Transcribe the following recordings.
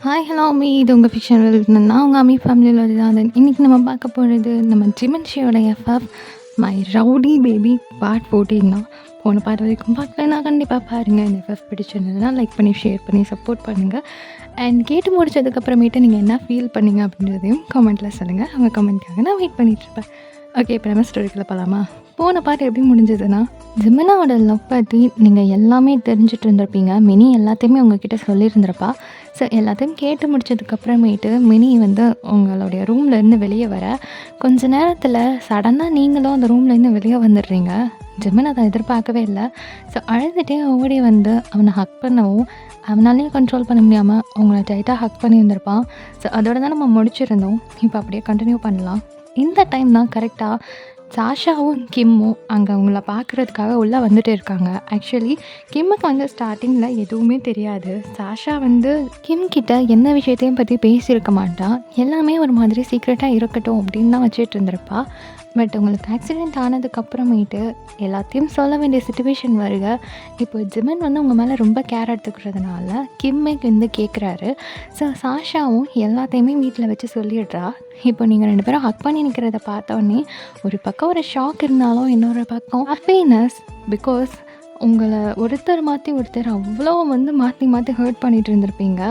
Hi hello அம்மி, இது உங்கள் ஃபிக்ஷன் வேர்ல்ட். நான் உங்கள் அம்மி ஃபேமிலியில் வருதாதன். இன்றைக்கி நம்ம பார்க்க போகிறது நம்ம ஜிமன்ஷியோட FF my rowdy baby part 14 தான். போன பார்ட் வரைக்கும் பார்க்கலன்னா கண்டிப்பாக பாருங்கள். இந்த எஃப்எஃப் பிடிச்சிருந்ததுன்னா லைக் பண்ணி ஷேர் பண்ணி சப்போர்ட் பண்ணுங்கள். அண்ட் கேட்டு முடிச்சதுக்கப்புறமேட்டு நீங்கள் என்ன ஃபீல் பண்ணீங்க அப்படின்றதையும் கமெண்ட்டில் சொல்லுங்கள். அவங்க கமெண்ட்காக நான் வெயிட் பண்ணிகிட்ருப்பேன். ஓகே, இப்போ நம்ம ஸ்டோரிக்குள்ளே போகலாமா? போன பாட்டு எப்படி முடிஞ்சதுன்னா, ஜிமினாவோட லவ் பற்றி நீங்கள் எல்லாமே தெரிஞ்சுட்டு இருந்திருப்பீங்க. மினி எல்லாத்தையுமே உங்ககிட்ட சொல்லியிருந்திருப்பா. ஸோ எல்லாத்தையும் கேட்டு முடிச்சதுக்கப்புறமேட்டு மினி வந்து உங்களுடைய ரூம்லேருந்து வெளியே வர கொஞ்ச நேரத்தில் சடனாக நீங்களும் அந்த ரூம்லேருந்து வெளியே வந்துடுறீங்க. ஜிமின் அதை எதிர்பார்க்கவே இல்லை. ஸோ அழுதுகிட்டே ஓடி வந்து அவனை ஹக் பண்ணவும் அவனாலேயும் கண்ட்ரோல் பண்ண முடியாமல் அவங்கள டைட்டாக ஹக் பண்ணியிருந்திருப்பான். ஸோ அதோட தான் நம்ம முடிச்சிருந்தோம். இப்போ அப்படியே கண்டினியூ பண்ணலாம். இந்த டைம் தான் கரெக்டாக சாஷாவும் கிம்மும் அங்கே அவங்கள பார்க்குறதுக்காக உள்ளே வந்துட்டு இருக்காங்க. ஆக்சுவலி கிம்முக்கு வந்து ஸ்டார்டிங்கில் எதுவுமே தெரியாது. சாஷா வந்து கிம் கிட்ட எந்த விஷயத்தையும் பற்றி பேசியிருக்க மாட்டான். எல்லாமே ஒரு மாதிரி சீக்ரெட்டாக இருக்கட்டும் அப்படின்னு தான் வச்சுட்டு இருந்திருப்பா. பட் உங்களுக்கு ஆக்சிடெண்ட் ஆனதுக்கப்புறமேட்டு எல்லாத்தையும் சொல்ல வேண்டிய சுச்சுவேஷன் வருக. இப்போ ஜிமன் வந்து உங்கள் மேலே ரொம்ப கேர் எடுத்துக்கிறதுனால கிம்மே வந்து கேட்குறாரு. ஸோ சாஷாவும் எல்லாத்தையுமே வீட்டில் வச்சு சொல்லிடுறா. இப்போ நீங்கள் 2 பேரும் ஹக் பண்ணி நிற்கிறத பார்த்தோன்னே ஒரு பக்கம் ஒரு ஷாக் இருந்தாலும் இன்னொரு பக்கம் ஹாப்பினஸ். பிகாஸ் உங்களை ஒருத்தர் மாற்றி ஒருத்தர் அவ்வளோ வந்து மாற்றி மாற்றி ஹர்ட் பண்ணிகிட்டு இருந்திருப்பீங்க.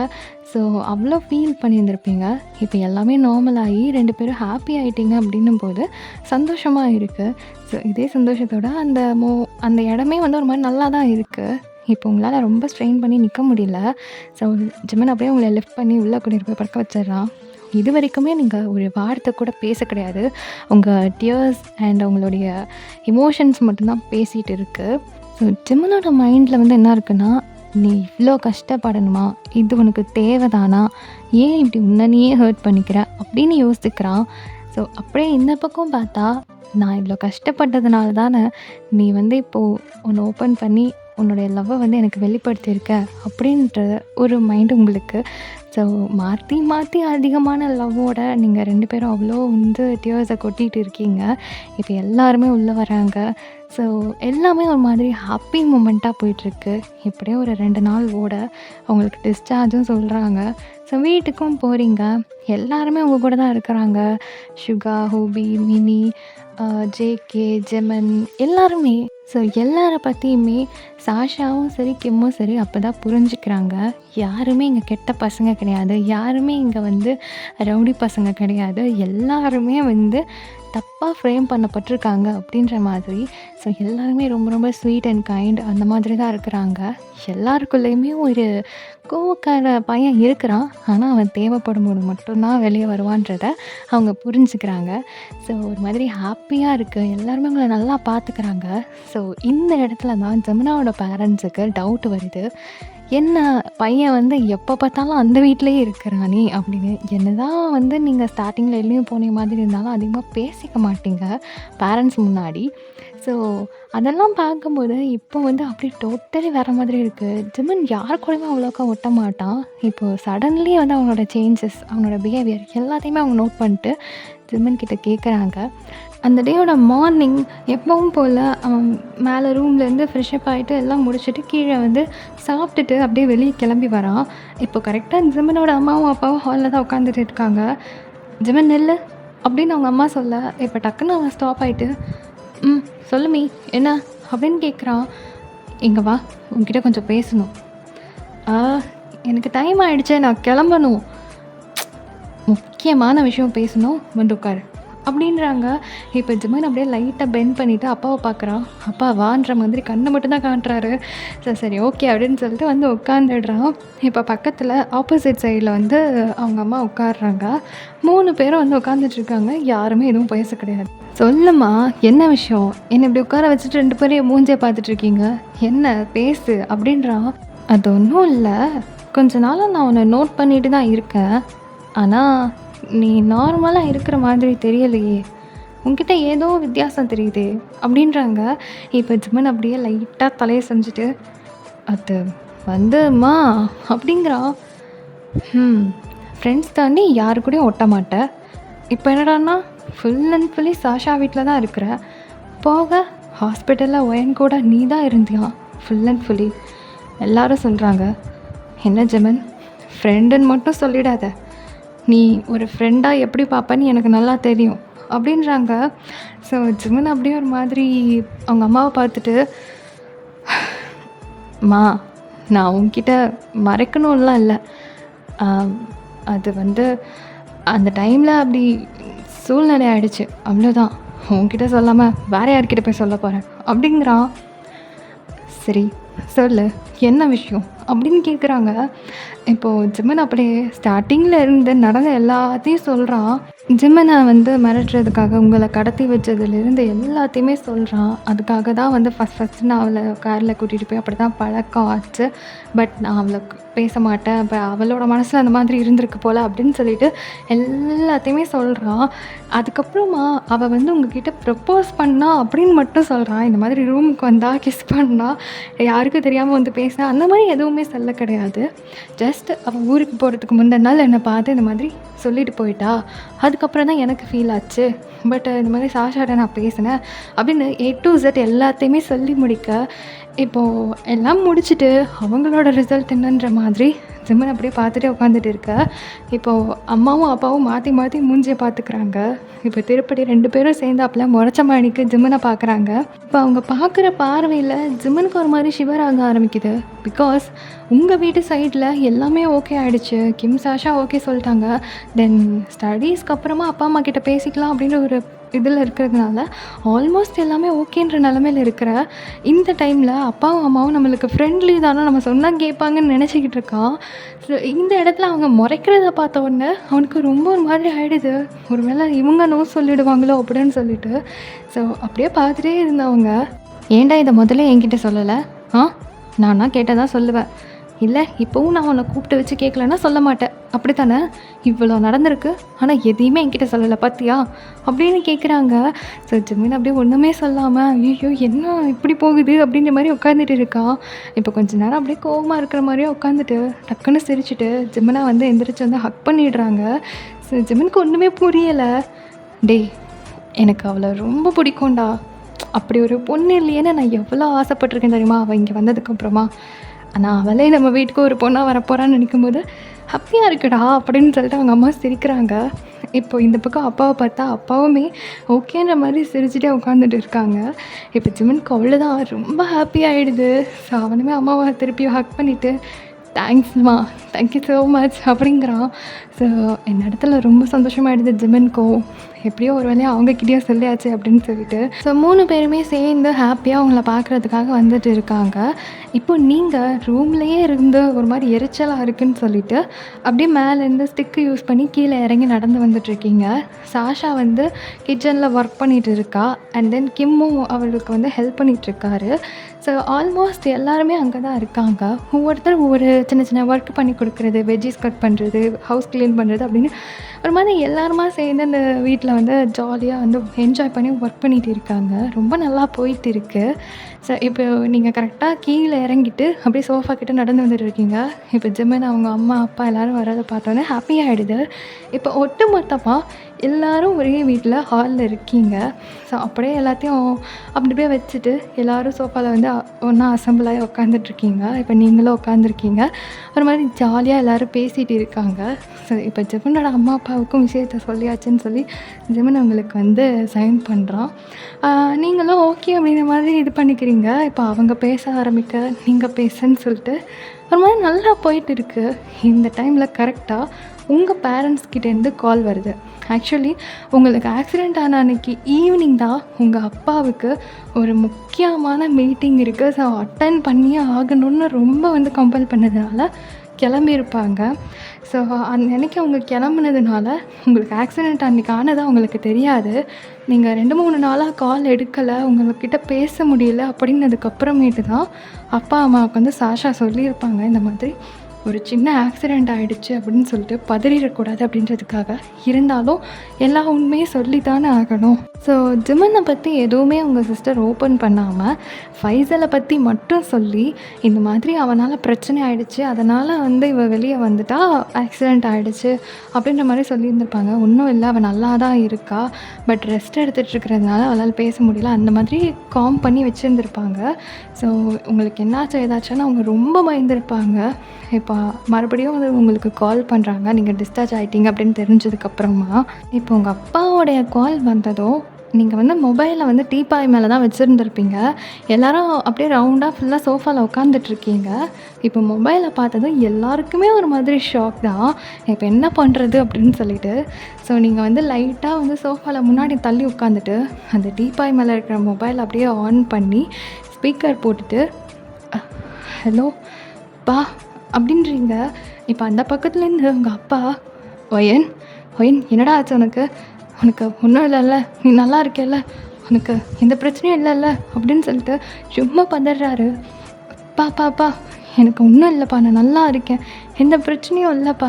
ஸோ அவ்வளோ ஃபீல் பண்ணியிருந்திருப்பீங்க. இப்போ எல்லாமே நார்மலாகி 2 பேரும் ஹாப்பி ஆகிட்டீங்க அப்படின்னும் போது சந்தோஷமாக இருக்குது. ஸோ இதே சந்தோஷத்தோட அந்த இடமே வந்து ஒரு மாதிரி நல்லா தான் இருக்குது. இப்போ உங்களால் ரொம்ப ஸ்ட்ரெயின் பண்ணி நிற்க முடியல. ஸோ ஜிமன் அப்படியே உங்களை லிஃப்ட் பண்ணி உள்ளே கூட்டிகிட்டு போய் படுக்க வச்சிடறான். இது வரைக்குமே நீங்கள் ஒரு வார்த்தை கூட பேச கிடையாது. உங்கள் டியர்ஸ் அண்ட் உங்களுடைய எமோஷன்ஸ் மட்டும்தான் பேசிகிட்டு இருக்குது. ஸோ ஜிமனோட மைண்டில் வந்து என்ன இருக்குன்னா, நீ இவ்வளோ கஷ்டப்படணுமா? இது உனக்கு தேவைதானா? ஏன் இப்படி உன்னையே ஹர்ட் பண்ணிக்கிற அப்படின்னு யோசிக்கிறான். ஸோ அப்படியே இந்த பக்கம் பார்த்தா, நான் இவ்வளோ கஷ்டப்பட்டதுனால தானே நீ வந்து இப்போது ஒன்று ஓப்பன் பண்ணி உன்னுடைய லவ்வை வந்து எனக்கு வெளிப்படுத்தியிருக்க அப்படின்ற ஒரு மைண்டு உங்களுக்கு. ஸோ மாற்றி மாற்றி அதிகமான லவ்வோட நீங்கள் 2 பேரும் அவ்வளோ வந்து டியர்ஸை கொட்டிகிட்டு இருக்கீங்க. இப்போ எல்லாருமே உள்ளே வராங்க. ஸோ எல்லாமே ஒரு மாதிரி ஹாப்பி மூமெண்ட்டாக போயிட்டுருக்கு. இப்படியே ஒரு 2 நாள் ஓட அவங்களுக்கு டிஸ்சார்ஜும் சொல்கிறாங்க. ஸோ வீட்டுக்கும் போகிறீங்க. எல்லாருமே உங்கள் கூட தான் இருக்கிறாங்க. சுகா, ஹூபி, மினி, ஜேகே, ஜெமன் எல்லாருமே. ஸோ எல்லாரை பற்றியுமே சாஷாவும் சரி கிம்மும் சரி அப்போ தான் புரிஞ்சுக்கிறாங்க. யாருமே இங்கே கெட்ட பசங்க கிடையாது. யாருமே இங்கே வந்து ரவுடி பசங்க கிடையாது. எல்லாருமே வந்து தப்பாக ஃப்ரேம் பண்ணப்பட்டிருக்காங்க அப்படின்ற மாதிரி. ஸோ எல்லாருமே ரொம்ப ரொம்ப ஸ்வீட் அண்ட் கைண்ட் அந்த மாதிரி தான் இருக்கிறாங்க. எல்லாருக்குள்ளேயுமே ஒரு கோவக்கார பையன் இருக்கிறான். ஆனால் அவன் தேவைப்படும் போது மட்டும்தான் வெளியே வருவான்றதை அவங்க புரிஞ்சுக்கிறாங்க. ஸோ ஒரு மாதிரி ஹாப்பியாக இருக்குது. எல்லாருமே அவங்கள நல்லா பார்த்துக்கிறாங்க. ஸோ இந்த இடத்துல தான் ஜமுனாவோட பேரண்ட்ஸுக்கு டவுட் வருது. என்ன பையன் வந்து எப்போ பார்த்தாலும் அந்த வீட்டிலேயே இருக்கிறானே அப்படின்னு. என்ன தான் வந்து நீங்கள் ஸ்டார்டிங்கில் எல்லையும் போன மாதிரி இருந்தாலும் அதிகமாக பேசிக்க மாட்டீங்க பேரண்ட்ஸ் முன்னாடி. ஸோ அதெல்லாம் பார்க்கும்போது இப்போ வந்து அப்படி டோட்டலி வேறு மாதிரி இருக்குது. ஜிமன் யார் கூடயுமே அவ்வளோக்கா ஒட்ட மாட்டான். இப்போது சடன்லி வந்து அவனோட சேஞ்சஸ், அவனோட பிஹேவியர் எல்லாத்தையுமே அவங்க நோட் பண்ணிட்டு ஜிமன் கிட்ட கேட்குறாங்க. அந்த டேயோட மார்னிங் எப்பவும் போல் அவன் மேலே ரூம்லேருந்து ஃப்ரெஷ்அப் ஆகிட்டு எல்லாம் முடிச்சுட்டு கீழே வந்து சாப்பிட்டுட்டு அப்படியே வெளியே கிளம்பி வரான். இப்போ கரெக்டாக ஜிமனோட அம்மாவும் அப்பாவும் ஹாலில் தான் உட்காந்துட்டு இருக்காங்க. ஜிமன் நெல்லு அப்படின்னு அவங்க அம்மா சொல்ல, இப்போ டக்குன்னு அவன் ஸ்டாப் ஆகிட்டு, சொல்லுமி என்ன அப்படின்னு கேட்குறான். இங்கே வா, உங்ககிட்ட கொஞ்சம் பேசணும். எனக்கு டைம் ஆகிடுச்சே, நான் கிளம்பணும். முக்கியமான விஷயம் பேசணும், வந்து உட்காரு அப்படின்றாங்க. இப்போ ஜிமன் அப்படியே லைட்டாக பெண்ட் பண்ணிவிட்டு அப்பாவை பார்க்குறான். அப்பா வான்ற மாதிரி கண்ணை மட்டும்தான் காட்டுறாரு. சரி ஓகே அப்படின்னு சொல்லிட்டு வந்து உட்காந்துடுறான். இப்போ பக்கத்தில் ஆப்போசிட் சைடில் வந்து அவங்க அம்மா உட்காடுறாங்க. 3 பேரும் வந்து உட்காந்துட்ருக்காங்க. யாருமே எதுவும் பேச கிடையாது. சொல்லுமா, என்ன விஷயம்? என்னை இப்படி உட்கார வச்சுட்டு 2 பேரையும் மூஞ்சே பார்த்துட்ருக்கீங்க. என்ன பேசு அப்படின்றான். அது ஒன்றும் இல்லை, கொஞ்ச நாளாக நான் உன்னை நோட் பண்ணிட்டு தான் இருக்கேன். ஆனால் நீ நார்மலாக இருக்கிற மாதிரி தெரியலையே, உங்ககிட்ட ஏதோ வித்தியாசம் தெரியுதே அப்படின்றாங்க. இப்போ ஜிமன் அப்படியே லைட்டாக தலையை செஞ்சுட்டு, அது வந்துமா அப்படிங்கிறான். ஃப்ரெண்ட்ஸ் தாண்டி யாரு கூடயும் ஒட்ட மாட்டேன். இப்போ என்னடான்னா ஃபுல் அண்ட் ஃபுல்லி சாஷா வீட்டில் தான் இருக்கிற. போக ஹாஸ்பிட்டலில் ஒயன் கூட நீ தான் இருந்தியா ஃபுல் அண்ட் ஃபுல்லி. எல்லாரும் சொல்கிறாங்க. என்ன ஜெமன், ஃப்ரெண்டுன்னு மட்டும் சொல்லிடாத. நீ ஒரு ஃப்ரெண்டாக எப்படி பார்ப்பேன்னு எனக்கு நல்லா தெரியும் அப்படின்றாங்க. ஸோ ஜிமின் அப்படியே ஒரு மாதிரி அவங்க அம்மாவை பார்த்துட்டு, அம்மா நான் உங்ககிட்ட மறைக்கணும்லாம் இல்லை, அது வந்து அந்த டைமில் அப்படி சூழ்நிலை ஆயிடுச்சு, அவ்வளோதான். உங்ககிட்ட சொல்லாமல் வேற யார்கிட்ட போய் சொல்ல போகிறேன் அப்படிங்கிறான். சரி சொல்லு, என்ன விஷயம் அப்படின்னு கேட்குறாங்க. இப்போது ஜிமின் அப்படியே ஸ்டார்டிங்கில் இருந்து நடந்த எல்லாத்தையும் சொல்கிறான். ஜிமினை வந்து மிரட்டுறதுக்காக உங்களை கடத்தி வச்சதுலேருந்து எல்லாத்தையுமே சொல்கிறான். அதுக்காக தான் வந்து ஃபஸ்ட்டு நான் அவளை காரில் கூட்டிகிட்டு போய் அப்படி தான் பழக்கம் ஆச்சு. பட் நான் அவளுக்கு பேச மாட்டேன், இப்போ அவளோட மனசில் அந்த மாதிரி இருந்திருக்கு போல் அப்படின்னு சொல்லிட்டு எல்லாத்தையுமே சொல்கிறான். அதுக்கப்புறமா அவள் வந்து உங்ககிட்ட ப்ரப்போஸ் பண்ணா அப்படின்னு மட்டும் சொல்கிறான். இந்த மாதிரி ரூமுக்கு வந்தால் கிஸ் பண்ணா, யாருக்கும் தெரியாமல் வந்து பேசினா, அந்த மாதிரி எதுவுமே சொல்ல கிடையாது. ஜஸ்ட் அவள் ஊருக்கு போகிறதுக்கு முந்தின நாள் என்னை பார்த்து இந்த மாதிரி சொல்லிட்டு போயிட்டா. அதுக்கப்புறம் தான் எனக்கு ஃபீல் ஆச்சு. பட் இந்த மாதிரி சாஷாட்ட நான் பேசினேன் அப்படின்னு A to Z எல்லாத்தையுமே சொல்லி முடிக்க, இப்போது எல்லாம் முடிச்சுட்டு அவங்களோட ரிசல்ட் என்னன்ற மாதிரி ஜிமின் அப்படியே பார்த்துட்டே உட்காந்துட்டு இருக்க. இப்போது அம்மாவும் அப்பாவும் மாற்றி மாற்றி மூஞ்சியை பார்த்துக்கிறாங்க. இப்போ திருப்பதி 2 பேரும் சேர்ந்தாப்புல முறைச்ச மணிக்கு ஜிமினை பார்க்குறாங்க. இப்போ அவங்க பார்க்குற பார்வையில் ஜிமினுக்கு ஒரு மாதிரி ஷிவர் ஆக ஆரம்பிக்குது. பிகாஸ் உங்கள் வீட்டு சைடில் எல்லாமே ஓகே ஆகிடுச்சு, கிம் சாஷா ஓகே சொல்லிட்டாங்க. தென் ஸ்டடீஸ்க்கு அப்புறமா அப்பா அம்மா கிட்ட பேசிக்கலாம் அப்படின்ற ஒரு இதில் இருக்கிறதுனால ஆல்மோஸ்ட் எல்லாமே ஓகேன்ற நிலமையில் இருக்கிற இந்த டைமில் அப்பாவும் அம்மாவும் நம்மளுக்கு ஃப்ரெண்ட்லி தானே, நம்ம சொன்னால் கேட்பாங்கன்னு நினச்சிக்கிட்டு இருக்கான். ஸோ இந்த இடத்துல அவங்க முறைக்கிறத பார்த்த உடனே அவனுக்கு ரொம்ப ஒரு மாதிரி ஆகிடுது. ஒரு வேளை இவங்க நோ சொல்லிடுவாங்களோ அப்படின்னு சொல்லிட்டு. ஸோ அப்படியே பார்த்துட்டே இருந்தவங்க, ஏன்டா இதை முதல்ல என்கிட்ட சொல்லலை? நானா கேட்டதான் சொல்லுவேன், இல்லை இப்போவும் நான் உன்னை கூப்பிட்டு வச்சு கேட்கலன்னா சொல்ல மாட்டேன், அப்படி தானே? இவ்வளோ நடந்திருக்கு, ஆனால் எதையுமே என்கிட்ட சொல்லலை பார்த்தியா அப்படின்னு கேட்குறாங்க. ஸோ ஜிமின் அப்படியே ஒன்றுமே சொல்லாமல், ஐயோ என்ன இப்படி போகுது அப்படின்ற மாதிரி உட்காந்துட்டு இருக்கான். இப்போ கொஞ்ச நேரம் அப்படியே கோவமாக இருக்கிற மாதிரியே உட்காந்துட்டு டக்குன்னு சிரிச்சுட்டு ஜிமினை வந்து எந்திரிச்சு வந்து ஹக் பண்ணிடுறாங்க. ஸோ ஜிமினுக்கு ஒன்றுமே புரியலை. டேய் எனக்கு அவளை ரொம்ப பிடிக்கும்டா, அப்படி ஒரு பொண்ணு இல்லையேன்னு நான் எவ்வளோ ஆசைப்பட்டிருக்கேன் தெரியுமா அவள் இங்கே வந்ததுக்கப்புறமா. ஆனால் அவளே நம்ம வீட்டுக்கு ஒரு பொண்ணாக வரப்போகிறான்னு நினைக்கும்போது ஹாப்பியாக இருக்குடா அப்படின்னு சொல்லிட்டு அவங்க அம்மா சிரிக்கிறாங்க. இப்போ இந்த பக்கம் அப்பாவை பார்த்தா அப்பாவுமே ஓகேன்ற மாதிரி சிரிச்சுட்டே உட்காந்துட்டு இருக்காங்க. இப்போ ஜிமினுக்கு அவ்வளோதான், ரொம்ப ஹாப்பி ஆகிடுது. ஸோ அவனுமே அம்மாவை திருப்பி ஹக் பண்ணிவிட்டு, தேங்க்ஸ்மா, தேங்க்யூ ஸோ மச் அப்படிங்கிறான். ஸோ என் இடத்துல ரொம்ப சந்தோஷமாகிடுது ஜிமின்க்கும். எப்படியோ ஒரு வேலையாக அவங்கக்கிட்டேயே சொல்லியாச்சு அப்படின்னு சொல்லிட்டு. ஸோ 3 பேருமே சேர்ந்து ஹாப்பியாக அவங்கள பார்க்குறதுக்காக வந்துட்டு இருக்காங்க. இப்போ நீங்கள் ரூம்லேயே இருந்து ஒரு மாதிரி எரிச்சலாக இருக்குதுன்னு சொல்லிட்டு அப்படியே மேலேருந்து ஸ்டிக்கு யூஸ் பண்ணி கீழே இறங்கி நடந்து வந்துட்டுருக்கீங்க. சாஷா வந்து கிச்சனில் ஒர்க் பண்ணிகிட்டு இருக்கா. அண்ட் தென் கிம்மும் அவளுக்கு வந்து ஹெல்ப் பண்ணிகிட்ருக்காரு. ஸோ ஆல்மோஸ்ட் எல்லாருமே அங்கே தான் இருக்காங்க. ஒவ்வொருத்தர் ஒவ்வொரு சின்ன சின்ன ஒர்க் பண்ணி கொடுக்குறது, வெஜ்ஜிஸ் கட் பண்ணுறது, ஹவுஸ் க்ளீன் பண்ணுறது அப்படின்னு ஒரு மாதிரி எல்லாருமா சேர்ந்து அந்த வீட்டில் வந்து ஜாலியாக வந்து என்ஜாய் பண்ணி ஒர்க் பண்ணிகிட்டு இருக்காங்க. ரொம்ப நல்லா போயிட்டு இருக்குது. ஸோ இப்போ நீங்கள் கரெக்டாக கீழே இறங்கிட்டு அப்படியே சோஃபா கிட்டே நடந்து வந்துட்டு இருக்கீங்க. இப்போ ஜிமின் அவங்க அம்மா அப்பா எல்லோரும் வரதை பார்த்தோன்னே ஹாப்பியாகிடுது. இப்போ ஒட்டு மொத்தமாக எல்லோரும் ஒரே வீட்டில் ஹாலில் இருக்கீங்க. ஸோ அப்படியே எல்லாத்தையும் அப்படி போய் வச்சுட்டு எல்லோரும் சோஃபாவில் வந்து ஒன்றா அசம்பிளாகி உட்காந்துட்ருக்கீங்க. இப்போ நீங்களும் உட்காந்துருக்கீங்க. ஒரு மாதிரி ஜாலியாக எல்லோரும் பேசிகிட்டு இருக்காங்க. ஸோ இப்போ ஜிமினோட அம்மா அப்பாவுக்கும் விஷயத்த சொல்லியாச்சுன்னு சொல்லி ஜிமின் அவங்களுக்கு வந்து சைன் பண்ணுறான். நீங்களும் ஓகே அப்படின்ற மாதிரி இது பண்ணிக்கிறீங்க. இப்போ அவங்க பேச ஆரம்பிக்க நீங்கள் பேசுன்னு சொல்லிட்டு ஒரு மாதிரி நல்லா போயிட்டு இருக்குது. இந்த டைமில் கரெக்டாக உங்கள் பேரண்ட்ஸ்கிட்டேருந்து கால் வருது. ஆக்சுவலி உங்களுக்கு ஆக்சிடெண்ட் ஆன அன்றைக்கி ஈவினிங் தான் உங்கள் அப்பாவுக்கு ஒரு முக்கியமான மீட்டிங் இருக்குது. ஸோ அட்டன் பண்ணியே ஆகணும்னு ரொம்ப வந்து கம்பல் பண்ணதுனால கிளம்பியிருப்பாங்க. ஸோ அன்றைக்கி அவங்க கிளம்புனதுனால உங்களுக்கு ஆக்சிடெண்ட் அன்றைக்கி ஆனதாக உங்களுக்கு தெரியாது. நீங்கள் 2-3 நாளாக கால் எடுக்கலை, உங்கள்கிட்ட பேச முடியல அப்படின்னதுக்கப்புறமேட்டு தான் அப்பா அம்மாவுக்கு வந்து சாஷா சொல்லியிருப்பாங்க, இந்த மாதிரி ஒரு சின்ன ஆக்சிடெண்ட் ஆகிடுச்சு அப்படின்னு சொல்லிட்டு பதறிடக்கூடாது அப்படின்றதுக்காக. இருந்தாலும் எல்லா உண்மையும் சொல்லி தானே ஆகணும். ஸோ ஜிமினை பற்றி எதுவுமே உங்கள் சிஸ்டர் ஓப்பன் பண்ணாமல் ஃபைசலை பற்றி மட்டும் சொல்லி, இந்த மாதிரி அவனால் பிரச்சனை ஆகிடுச்சு, அதனால் வந்து இவள் வெளியே வந்துட்டா ஆக்சிடெண்ட் ஆகிடுச்சு அப்படின்ற மாதிரி சொல்லியிருந்திருப்பாங்க. ஒன்றும் இல்லை, அவள் நல்லா தான் இருக்கா, பட் ரெஸ்ட் எடுத்துகிட்ருக்கிறதுனால அவளால் பேச முடியல, அந்த மாதிரி காம் பண்ணி வச்சுருந்துருப்பாங்க. ஸோ உங்களுக்கு என்னாச்சு ஏதாச்சுன்னா அவங்க ரொம்ப பயந்துருப்பாங்க. இப்போ மறுபடியும் வந்து உங்களுக்கு கால் பண்ணுறாங்க, நீங்கள் டிஸ்சார்ஜ் ஆகிட்டீங்க அப்படின்னு தெரிஞ்சதுக்கப்புறமா. இப்போ உங்கள் அப்பாவோடைய கால் வந்ததும் நீங்கள் வந்து மொபைலை வந்து டீப்பாய் மேலே தான் வச்சுருந்துருப்பீங்க. எல்லாரும் அப்படியே ரவுண்டாக ஃபுல்லாக சோஃபாவில் உட்காந்துட்ருக்கீங்க. இப்போ மொபைலை பார்த்ததும் எல்லாருக்குமே ஒரு மாதிரி ஷாக் தான். இப்போ என்ன பண்ணுறது அப்படின்னு சொல்லிட்டு. ஸோ நீங்கள் வந்து லைட்டாக வந்து சோஃபாவில் முன்னாடி தள்ளி உட்காந்துட்டு அந்த டீப்பாய் மேலே இருக்கிற மொபைல் அப்படியே ஆன் பண்ணி ஸ்பீக்கர் போட்டுட்டு ஹலோ பா அப்படின்றீங்க. இப்போ அந்த பக்கத்துலேருந்து உங்கள் அப்பா ஒயன் ஒயன் என்னடா ஆச்சு உனக்கு? உனக்கு ஒன்றும் இல்லைல்ல, நீ நல்லா இருக்கேல்ல, உனக்கு எந்த பிரச்சனையும் இல்லைல்ல அப்படின்னு சொல்லிட்டு சும்மா பதறாரு. பாப்பா எனக்கு ஒன்றும் இல்லைப்பா, நான் நல்லா இருக்கேன், எந்த பிரச்சனையும் இல்லைப்பா,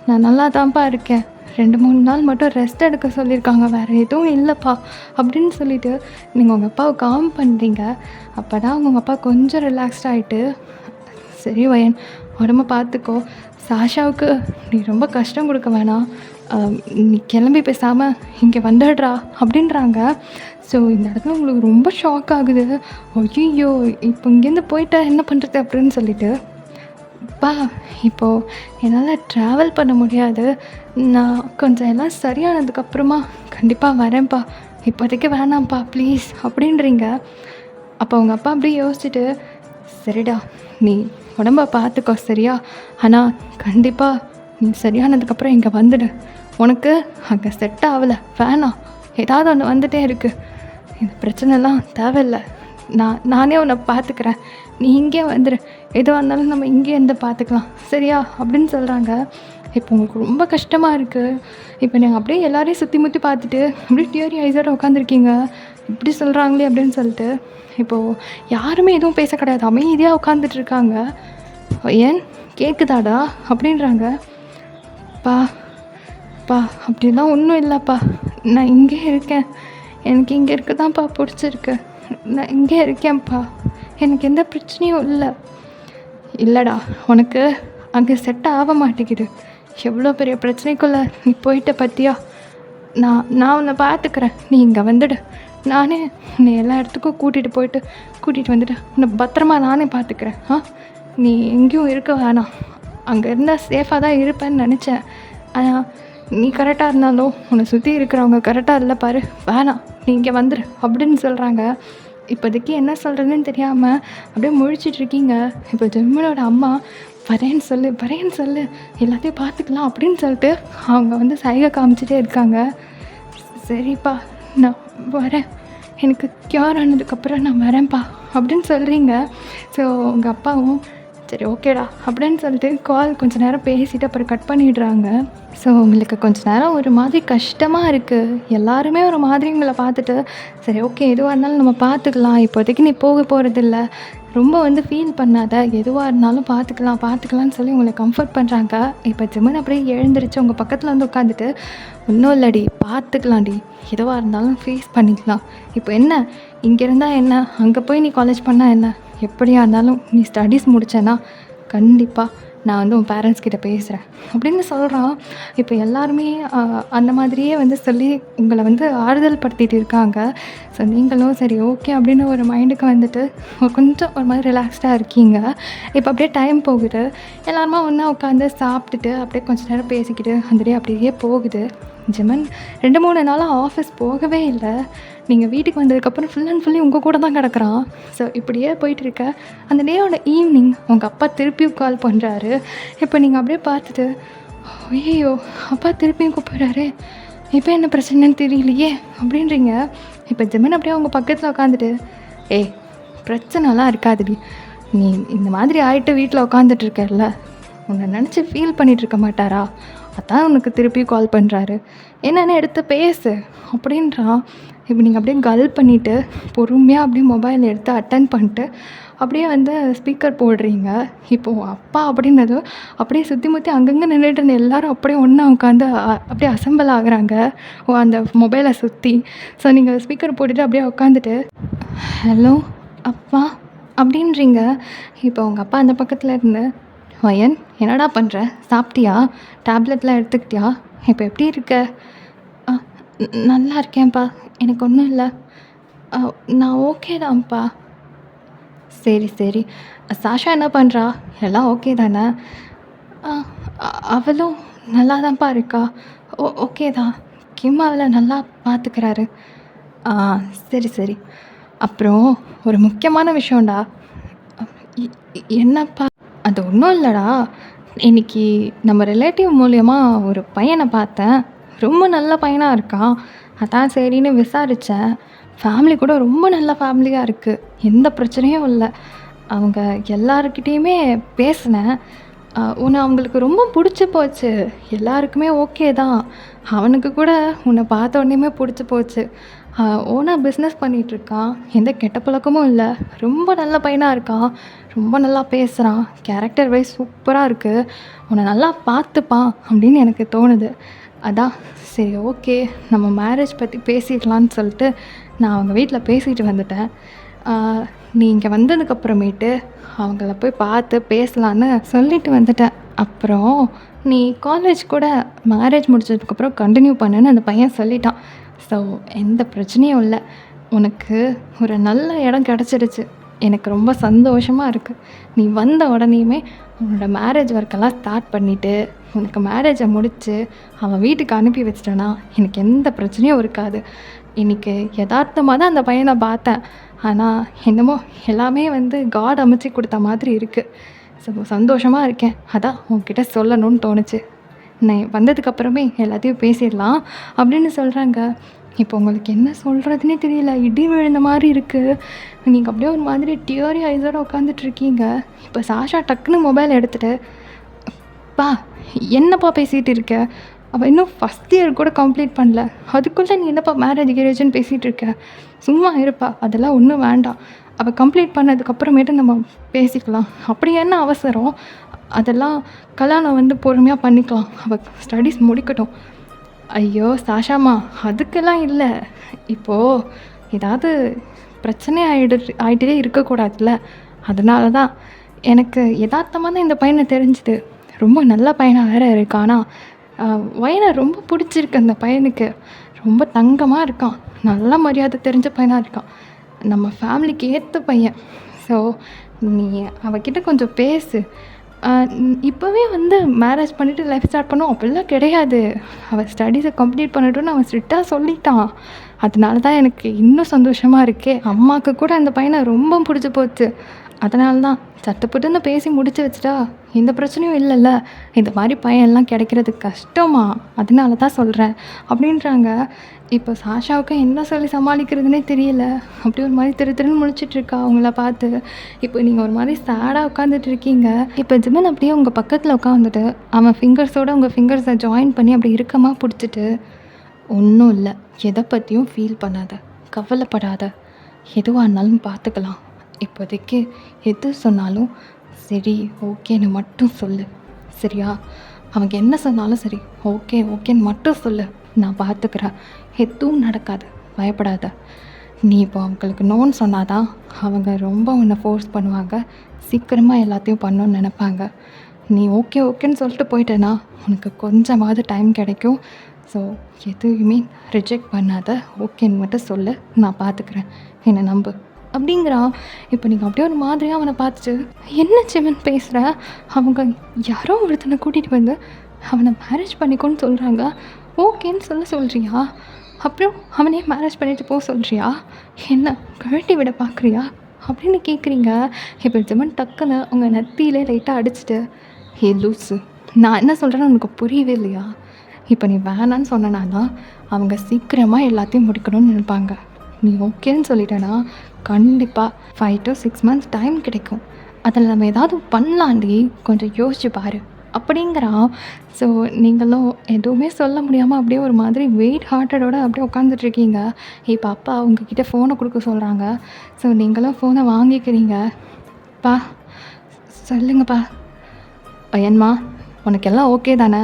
நான் நல்லா தான்ப்பா இருக்கேன், 2-3 நாள் மட்டும் ரெஸ்ட் எடுக்க சொல்லியிருக்காங்க, வேறு எதுவும் இல்லைப்பா அப்படின்னு சொல்லிவிட்டு நீங்கள் உங்கள் அப்பாவை காம் பண்ணுறீங்க. அப்போ தான் உங்கள் அப்பா கொஞ்சம் ரிலாக்ஸ்ட் ஆகிட்டு, சரி வயன் உடம்ப பார்த்துக்கோ, சாஷாவுக்கு நீ ரொம்ப கஷ்டம் கொடுக்க வேணாம், நீ கிளம்பி பேசாமல் இங்கே வந்துடுறா அப்படின்றாங்க. ஸோ இந்த இடத்துல உங்களுக்கு ரொம்ப ஷாக் ஆகுது. ஐயோ இப்போ இங்கேருந்து போயிட்டா என்ன பண்ணுறது அப்படின்னு சொல்லிட்டு, பா இப்போது என்னால் ட்ராவல் பண்ண முடியாது, நான் கொஞ்சம் எல்லாம் சரியானதுக்கப்புறமா கண்டிப்பாக வரேன்ப்பா, இப்போதைக்கு வேணாம்ப்பா ப்ளீஸ் அப்படின்றீங்க. அப்போ அவங்க அப்பா அப்படியே யோசிச்சுட்டு, சரிடா நீ உடம்ப பார்த்துக்கோ சரியா, ஆனால் கண்டிப்பாக நீ சரியானதுக்கப்புறம் இங்கே வந்துடு, உனக்கு அங்கே செட் ஆகலை வேணாம், ஏதாவது ஒன்று வந்துகிட்டே இருக்குது, இந்த பிரச்சனைலாம் தேவையில்லை, நானே உன்னை பார்த்துக்கிறேன், நீ இங்கே வந்துடு, எதுவாக இருந்தாலும் நம்ம இங்கே இருந்து பார்த்துக்கலாம் சரியா அப்படின்னு சொல்கிறாங்க. இப்போ உங்களுக்கு ரொம்ப கஷ்டமாக இருக்குது. இப்போ நீங்கள் அப்படியே எல்லாரையும் சுற்றி முற்றி பார்த்துட்டு அப்படியே டியரி ஐஸோடு உட்காந்துருக்கீங்க, இப்படி சொல்கிறாங்களே அப்படின்னு சொல்லிட்டு. இப்போது யாருமே எதுவும் பேச கிடையாது, அமைதியாக உட்காந்துட்ருக்காங்க. ஏன் கேட்குதாடா அப்படின்றாங்க. பா அப்படிலாம் ஒன்றும் இல்லைப்பா, நான் இங்கே இருக்கேன், எனக்கு இங்கே இருக்க தான்ப்பா பிடிச்சிருக்கு, நான் இங்கே இருக்கேன்ப்பா, எனக்கு எந்த பிரச்சனையும் இல்லைடா, உனக்கு அங்கே செட் ஆக மாட்டேங்குது, எவ்வளோ பெரிய பிரச்சனைக்குள்ளே நீ போயிட்ட பற்றியா, நான் உன்னை பார்த்துக்கிறேன், நீ இங்கே வந்துடு, நானே உன்னை எல்லா இடத்துக்கும் கூட்டிகிட்டு வந்துட்டு உன்னை பத்திரமா நானே பார்த்துக்கிறேன். நீ எங்கேயும் இருக்க வேணாம், அங்கே இருந்தால் சேஃபாக தான் இருப்பேன்னு நினச்சேன், ஆனால் நீ கரெக்டாக இருந்தாலும் உன்னை சுற்றி இருக்கிறவங்க கரெக்டாக இல்லை பாரு, வேணாம் நீ இங்கே வந்துடு அப்படின்னு சொல்கிறாங்க. இப்போதைக்கு என்ன சொல்கிறதுன்னு தெரியாமல் அப்படியே முழிச்சிட்ருக்கீங்க. இப்போ ஜெமினோட அம்மா வரேன்னு சொல்லு எல்லாத்தையும் பார்த்துக்கலாம் அப்படின்னு சொல்லிட்டு அவங்க வந்து சைகை காமிச்சிட்டே இருக்காங்க. சரிப்பா நான் வரேன், எனக்கு க்யூர் ஆனதுக்கப்புறம் நான் வரேன்ப்பா அப்படின்னு சொல்கிறீங்க. ஸோ உங்கள் அப்பாவும் சரி ஓகேடா அப்படின்னு சொல்லிட்டு கால் கொஞ்சம் நேரம் பேசிவிட்டு அப்புறம் கட் பண்ணிடுறாங்க. ஸோ உங்களுக்கு கொஞ்சம் நேரம் ஒரு மாதிரி கஷ்டமாக இருக்குது, எல்லாருமே ஒரு மாதிரி உங்களை பார்த்துட்டு சரி ஓகே எதுவாக இருந்தாலும் நம்ம பார்த்துக்கலாம், இப்போதைக்கு நீ போக போகிறதில்ல, ரொம்ப வந்து ஃபீல் பண்ணாத, எதுவாக இருந்தாலும் பார்த்துக்கலான்னு சொல்லி உங்களை கம்ஃபர்ட் பண்ணுறாங்க. இப்போ ஜிமன் அப்படியே எழுந்திரிச்சு உங்கள் பக்கத்தில் வந்து உட்காந்துட்டு, ஒன்றும் இல்லடி பார்த்துக்கலாம்டி, எதுவாக இருந்தாலும் ஃபேஸ் பண்ணிக்கலாம், இப்போ என்ன இங்கே இருந்தால் என்ன, அங்கே போய் நீ காலேஜ் பண்ணால் என்ன, எப்படியா இருந்தாலும் நீ ஸ்டடீஸ் முடித்தேன்னா கண்டிப்பாக நான் வந்து உன் பேரண்ட்ஸ் கிட்டே பேசுகிறேன் அப்படின்னு சொல்கிறான். இப்போ எல்லாருமே அந்த மாதிரியே வந்து சொல்லி உங்களை வந்து ஆறுதல் படுத்திகிட்டு இருக்காங்க. ஸோ நீங்களும் சரி ஓகே அப்படின்னு ஒரு மைண்டுக்கு வந்துட்டு கொஞ்சம் ஒரு மாதிரி ரிலாக்ஸ்டாக இருக்கீங்க. இப்போ அப்படியே டைம் போகுது, எல்லாருமா ஒன்றா உட்காந்து சாப்பிட்டுட்டு அப்படியே கொஞ்சம் நேரம் பேசிக்கிட்டு அந்த டே அப்படியே போகுது. ஜெமன் 2-3 நாளாக ஆஃபீஸ் போகவே இல்லை, நீங்கள் வீட்டுக்கு வந்ததுக்கப்புறம் ஃபுல் அண்ட் ஃபுல்லி உங்கள் கூட தான் கிடக்குறான். ஸோ இப்படியே போயிட்டுருக்க அந்த டேயோட ஈவினிங் உங்கள் அப்பா திருப்பியும் கால் பண்ணுறாரு. இப்போ நீங்கள் அப்படியே பார்த்துட்டு ஐயோ அப்பா திருப்பியும் கூப்பிட்றாரு, இப்போ என்ன பிரச்சனைன்னு தெரியலையே அப்படின்றீங்க. இப்போ ஜெமன் அப்படியே அவங்க பக்கத்தில் உட்காந்துட்டு ஏய் பிரச்சனைலாம் இருக்காதுடி, நீ இந்த மாதிரி ஆகிட்டு வீட்டில் உட்காந்துட்ருக்கல, உன்னை நினச்சி ஃபீல் பண்ணிகிட்ருக்க மாட்டாரா, அதான் உனக்கு திருப்பி கால் பண்ணுறாரு, என்னென்ன எடுத்து பேசு அப்படின்றான். இப்போ நீங்கள் அப்படியே கல் பண்ணிவிட்டு பொறுமையாக அப்படியே மொபைல் எடுத்து அட்டன் பண்ணிட்டு அப்படியே வந்து ஸ்பீக்கர் போடுறீங்க. இப்போது அப்பா அப்படின்னது அப்படியே சுற்றி முற்றி அங்கங்கே நின்றுட்டு இருந்த எல்லோரும் அப்படியே ஒன்றா உட்காந்து அப்படியே அசம்பிள் ஆகுறாங்க அந்த மொபைலை சுற்றி. ஸோ நீங்கள் ஸ்பீக்கர் போட்டுட்டு அப்படியே உட்காந்துட்டு ஹலோ அப்பா அப்படின்றீங்க. இப்போ உங்கள் அப்பா அந்த பக்கத்தில் இருந்து வயன் என்னடா பண்ணுற, சாப்பிட்டியா, டேப்லெட்லாம் எடுத்துக்கிட்டியா, இப்போ எப்படி இருக்க, நல்லா இருக்கேன்ப்பா, எனக்கு ஒன்றும் இல்லை, நான் ஓகே தான்ப்பா. சரி சாஷா என்ன பண்ணுறா, எல்லாம் ஓகே தானே, ஆ அவளும் நல்லா தான்ப்பா இருக்கா. ஓகே தான். கிம் அவள நல்லா பார்த்துக்கிறாரு. ஆ சரி, சரி. அப்புறம் ஒரு முக்கியமான விஷயம்டா. இ என்னப்பா? அது ஒன்றும் இல்லடா. இன்னைக்கு நம்ம ரிலேட்டிவ் மூலியமா ஒரு பையன பார்த்தேன். ரொம்ப நல்ல பையனா இருக்கான். அதான் சரின்னு விசாரிச்சேன். ஃபேமிலி கூட ரொம்ப நல்ல ஃபேமிலியா இருக்கு. எந்த பிரச்சனையும் இல்ல. அவங்க எல்லார்கிட்டயுமே பேசினேன். உன்னை அவங்களுக்கு ரொம்ப பிடிச்சி போச்சு. எல்லாருக்குமே ஓகே தான். அவனுக்கு கூட உன்னை பார்த்த உடனேயுமே பிடிச்சி போச்சு. ஓனா பிஸ்னஸ் பண்ணிகிட்ருக்கான். எந்த கெட்ட பழக்கமும் இல்லை. ரொம்ப நல்ல பையனாக இருக்கான். ரொம்ப நல்லா பேசுகிறான். கேரக்டர் வைஸ் சூப்பராக இருக்குது. உன்னை நல்லா பார்த்துப்பான் அப்படின்னு எனக்கு தோணுது. அதான் சரி, ஓகே, நம்ம மேரேஜ் பற்றி பேசிக்கலான்னு சொல்லிட்டு நான் அவங்க வீட்டில் பேசிட்டு வந்துட்டேன். நீ இங்கே வந்ததுக்கப்புறமேட்டு அவங்கள போய் பார்த்து பேசலான்னு சொல்லிட்டு வந்துட்டேன். அப்புறம் நீ காலேஜ் கூட மேரேஜ் முடிச்சதுக்கப்புறம் கண்டினியூ பண்ணுன்னு அந்த பையன் சொல்லிட்டான். ஸோ எந்த பிரச்சனையும் இல்லை. உனக்கு ஒரு நல்ல இடம் கிடச்சிருச்சு. எனக்கு ரொம்ப சந்தோஷமாக இருக்குது. நீ வந்த உடனேயுமே உன்னோட மேரேஜ் ஒர்க்கெல்லாம் ஸ்டார்ட் பண்ணிவிட்டு உனக்கு மேரேஜை முடித்து அவன் வீட்டுக்கு அனுப்பி வச்சிட்டேன்னா எனக்கு எந்த பிரச்சனையும் இருக்காது. இன்றைக்கி யதார்த்தமாக தான் அந்த பையனை பார்த்தேன். ஆனால் என்னமோ எல்லாமே காட் அமைச்சு கொடுத்த மாதிரி இருக்குது. ஸோ சந்தோஷமாக இருக்கேன். அதான் உன்கிட்ட சொல்லணும்னு தோணுச்சு. நான் வந்ததுக்கப்புறமே எல்லாத்தையும் பேசிடலாம் அப்படின்னு சொல்கிறாங்க. இப்போ உங்களுக்கு என்ன சொல்கிறதுனே தெரியல. இடி விழுந்த மாதிரி இருக்குது. நீங்கள் அப்படியே ஒரு மாதிரி டியரி ஐஸோடு உட்காந்துட்ருக்கீங்க. இப்போ சாஷா டக்குன்னு மொபைல் எடுத்துகிட்டு, பா என்னப்பா பேசிகிட்டு இருக்க? அவள் இன்னும் ஃபஸ்ட் இயர் கூட கம்ப்ளீட் பண்ணல. அதுக்குள்ளே நீ என்னப்பா மேரேஜ் கேரேஜ்னு பேசிகிட்டு இருக்க? சும்மா இருப்பா, அதெல்லாம் ஒன்றும் வேண்டாம். அவள் கம்ப்ளீட் பண்ணதுக்கப்புறமேட்டு நம்ம பேசிக்கலாம். அப்படி என்ன அவசரம்? அதெல்லாம் கல்யாணம் பொறுமையாக பண்ணிக்கலாம். அவள் ஸ்டடீஸ் முடிக்கட்டும். ஐயோ சாஷாம்மா, அதுக்கெல்லாம் இல்லை. இப்போது ஏதாவது பிரச்சனை ஆகிட்டே இருக்கக்கூடாதுல்ல. அதனால தான் எனக்கு யதார்த்தமாக தான் இந்த பையனை தெரிஞ்சுது. ரொம்ப நல்ல பையனாக வேறு இருக்கானா. பையனை ரொம்ப பிடிச்சிருக்கு. அந்த பையனுக்கு ரொம்ப தங்கமாக இருக்கான். நல்ல மரியாதை தெரிஞ்ச பையனாக இருக்கான். நம்ம ஃபேமிலிக்கு ஏற்ற பையன். ஸோ நீ அவகிட்ட கொஞ்சம் பேசு. இப்போவே மேரேஜ் பண்ணிவிட்டு லைஃப் ஸ்டார்ட் பண்ணோம் அப்படிலாம் கிடையாது. அவள் ஸ்டடீஸை கம்ப்ளீட் பண்ணட்டும்னு அவன் ஸ்ட்ரிக்டாக சொல்லிட்டான். அதனால தான் எனக்கு இன்னும் சந்தோஷமாக இருக்கே. அம்மாவுக்கு கூட அந்த பையனை ரொம்ப பிடிச்சி போச்சு. அதனால தான் சட்டுப்புட்டுன்னு பேசி முடிச்சு வச்சுட்டா எந்த பிரச்சனையும் இல்லைல்ல. இந்த மாதிரி பையன்லாம் கிடைக்கிறது கஷ்டமா, அதனால தான் சொல்கிறேன் அப்படின்றாங்க. இப்போ சாஷாவுக்கு என்ன சொல்லி சமாளிக்கிறதுனே தெரியல. அப்படி ஒரு மாதிரி திருன்னு முழிச்சிட்ருக்கா அவங்கள பார்த்து. இப்போ நீங்கள் ஒரு மாதிரி சேடாக உட்காந்துட்டு இருக்கீங்க. இப்போ ஜிமன் அப்படியே உங்கள் பக்கத்தில் உட்காந்துட்டு அவன் ஃபிங்கர்ஸோடு உங்கள் ஃபிங்கர்ஸை ஜாயின் பண்ணி அப்படி இறுக்கமாக பிடிச்சிட்டு, ஒன்றும் இல்லை, எதை பற்றியும் ஃபீல் பண்ணாத, கவலைப்படாத, எதுவாக இருந்தாலும் பார்த்துக்கலாம். இப்போதைக்கு எது சொன்னாலும் சரி ஓகேன்னு மட்டும் சொல்லு, சரியா? அவங்க என்ன சொன்னாலும் சரி ஓகே ஓகேன்னு மட்டும் சொல்லு. நான் பார்த்துக்கிறேன். எதுவும் நடக்காது, பயப்படாத. நீ இப்போ அவங்களுக்கு நோன்னு சொன்னாதான் அவங்க ரொம்ப உன்னை ஃபோர்ஸ் பண்ணுவாங்க. சீக்கிரமாக எல்லாத்தையும் பண்ணணுன்னு நினைப்பாங்க. நீ ஓகே ஓகேன்னு சொல்லிட்டு போயிட்டேன்னா உனக்கு கொஞ்சமாவது டைம் கிடைக்கும். ஸோ எதுவுமே ரிஜெக்ட் பண்ணாத, ஓகேன்னு மட்டும் சொல்லு. நான் பார்த்துக்கிறேன், என்னை நம்பு அப்படிங்கிறான். இப்போ நீங்கள் அப்படியே ஒரு மாதிரியாக அவனை பார்த்துட்டு, என்ன சிவன் பேசுகிற? அவங்க யாரோ ஒருத்தனை கூட்டிகிட்டு அவனை மேரேஜ் பண்ணிக்கோன்னு சொல்கிறாங்க. ஓகேன்னு சொல்கிறியா? அப்புறம் அவனே மேரேஜ் பண்ணிட்டு போக சொல்கிறியா? என்ன கழட்டி விட பார்க்குறியா அப்படின்னு கேட்குறீங்க. இப்போ ஜிமன் டக்குன்னு உங்கள் நத்தியிலே லைட்டாக அடிச்சுட்டு, ஹே லூஸு, நான் என்ன சொல்கிறேன்னு உனக்கு புரியவே இல்லையா? இப்போ நீ வேணான்னு சொன்னனா தான் அவங்க சீக்கிரமாக எல்லாத்தையும் முடிக்கணும்னு நினைப்பாங்க. நீ ஓகேன்னு சொல்லிட்டேன்னா கண்டிப்பாக 5 to 6 months டைம் கிடைக்கும். அதில் நம்ம ஏதாவது பண்ணலாண்டி, கொஞ்சம் யோசிச்சு பாரு அப்படிங்கிறான். ஸோ நீங்களும் எதுவுமே சொல்ல முடியாமல் அப்படியே ஒரு மாதிரி வெயிட் ஹார்ட்டடோடு அப்படியே உட்காந்துட்ருக்கீங்க. இப்போ அப்பா உங்ககிட்ட ஃபோனை கொடுக்க சொல்கிறாங்க. ஸோ நீங்களும் ஃபோனை வாங்கிக்கிறீங்க. பா சொல்லுங்கப்பா. பையன்மா, உனக்கு எல்லாம் ஓகே தானே?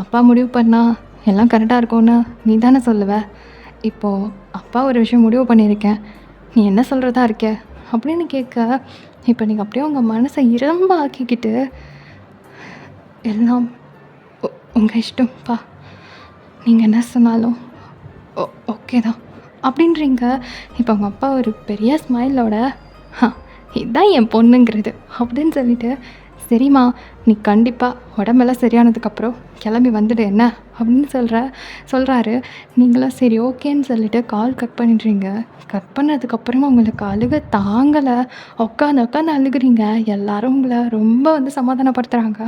அப்பா முடிவு பண்ணா எல்லாம் கரெக்டாக இருக்கும்னு நீ தானே சொல்லுவ. இப்போது அப்பா ஒரு விஷயம் முடிவு பண்ணியிருக்கேன், நீ என்ன சொல்கிறதா இருக்க அப்படின்னு கேட்க, இப்போ நீங்கள் அப்படியே உங்கள் மனசை இரும்ப ஆக்கிக்கிட்டு, எல்லாம் உங்கள் இஷ்டம்ப்பா, நீங்கள் என்ன சொன்னாலும் ஓகே தான் அப்படின்றீங்க. இப்போ அவங்க அப்பா ஒரு பெரிய ஸ்மைலோட, இதுதான் என் பொண்ணுங்கிறது அப்படின்னு சொல்லிட்டு சரிம்மா, நீ கண்டிப்பா உடம்பெல்லாம் சரியானதுக்கப்புறம் கிளம்பி வந்துடு என்ன அப்படின்னு சொல்கிறாரு. நீங்களும் சரி ஓகேன்னு சொல்லிட்டு கால் கட் பண்ணிடுறீங்க. கட் பண்ணதுக்கப்புறமா உங்களுக்கு அழுக தாங்கலை. உட்காந்து உட்காந்து அழுகுறீங்க. எல்லாரும் உங்களை ரொம்ப வந்து சமாதானப்படுத்துகிறாங்க.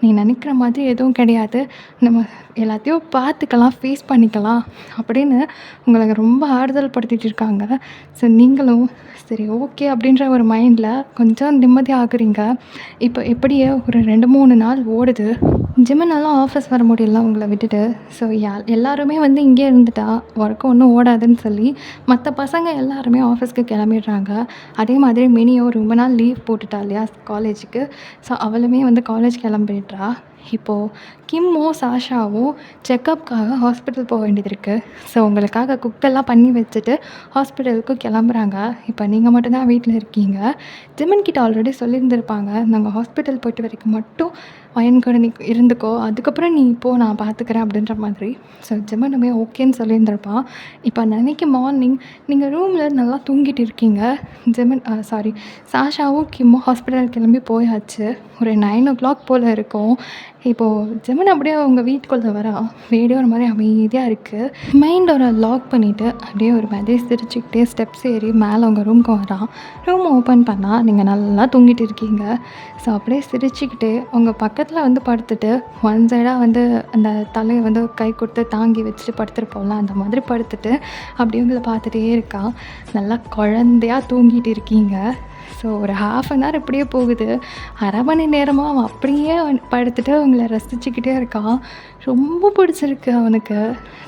நீ நினைக்கிற மாதிரி எதுவும் கிடையாது, நம்ம எல்லாத்தையும் பார்த்துக்கலாம், ஃபேஸ் பண்ணிக்கலாம் அப்படின்னு உங்களை ரொம்ப ஆறுதல் படுத்திட்டு இருக்காங்க. ஸோ நீங்களும் சரி ஓகே அப்படின்ற ஒரு மைண்டில் கொஞ்சம் நிம்மதி ஆகுறீங்க. இப்போ எப்படியே ஒரு 2-3 நாள் ஓடுது. ஜிம்முனாலும் ஆஃபீஸ் வர முடியல உங்களை விட்டுட்டு. ஸோ எல்லாருமே வந்து இங்கே இருந்துட்டா ஒர்க்கு ஒன்றும் ஓடாதுன்னு சொல்லி மற்ற பசங்க எல்லாருமே ஆஃபீஸ்க்கு கிளம்பிடுறாங்க. அதே மாதிரி மினியும் ரொம்ப நாள் லீவ் போட்டுட்டா இல்லையா காலேஜுக்கு. ஸோ அவளுமே வந்து காலேஜ் கிளம்பிடுறா. இப்போது கிம்மும் சாஷாவும் செக்கப்காக ஹாஸ்பிட்டல் போக வேண்டியது இருக்குது. ஸோ உங்களுக்காக குக்கெல்லாம் பண்ணி வச்சுட்டு ஹாஸ்பிட்டலுக்கு கிளம்புறாங்க. இப்போ நீங்கள் மட்டும்தான் வீட்டில் இருக்கீங்க. ஜிமன் கிட்ட ஆல்ரெடி சொல்லியிருந்திருப்பாங்க, நாங்கள் ஹாஸ்பிட்டல் போயிட்டு வரைக்கும் மட்டும் பையன் கூட நீ இருந்துக்கோ, அதுக்கப்புறம் நீ இப்போ நான் பார்த்துக்கிறேன் அப்படின்ற மாதிரி. ஸோ ஜிமனுமே ஓகேன்னு சொல்லியிருந்திருப்பான். இப்போ அன்றைக்கி மார்னிங் நீங்கள் ரூமில் நல்லா தூங்கிட்டு இருக்கீங்க. சாஷாவும் கிம்மும் ஹாஸ்பிட்டல் கிளம்பி போயாச்சு. ஒரு 9 o'clock போல் இருக்கும். இப்போது ஜெமின் அப்படியே அவங்க வீட்டுக்குள்ளே வரா. வீடே ஒரு மாதிரி அமைதியாக இருக்குது. மைண்ட் ஒரு லாக் பண்ணிவிட்டு அப்படியே ஒரு மாதிரி சிரிச்சுக்கிட்டே ஸ்டெப்ஸ் ஏறி மேலே அவங்க ரூமுக்கு வரான். ரூம் ஓப்பன் பண்ணால் நீங்கள் நல்லா தூங்கிட்டு இருக்கீங்க. ஸோ அப்படியே சிரிச்சுக்கிட்டே உங்கள் பக்கத்தில் வந்து படுத்துட்டு ஒன் சைடாக வந்து அந்த தலையை வந்து கை கொடுத்து தாங்கி வச்சுட்டு படுத்துருப்போம்ல, அந்த மாதிரி படுத்துட்டு அப்படியே உங்களை பார்த்துட்டே இருக்கான். நல்லா குழந்தையாக தூங்கிட்டு இருக்கீங்க. ஸோ ஒரு 1/2 an hour இப்படியே போகுது. அரை மணி நேரமாக அவன் அப்படியே படுத்துட்டு அவங்கள ரசிச்சுக்கிட்டே இருக்கான். ரொம்ப பிடிச்சிருக்கு அவனுக்கு.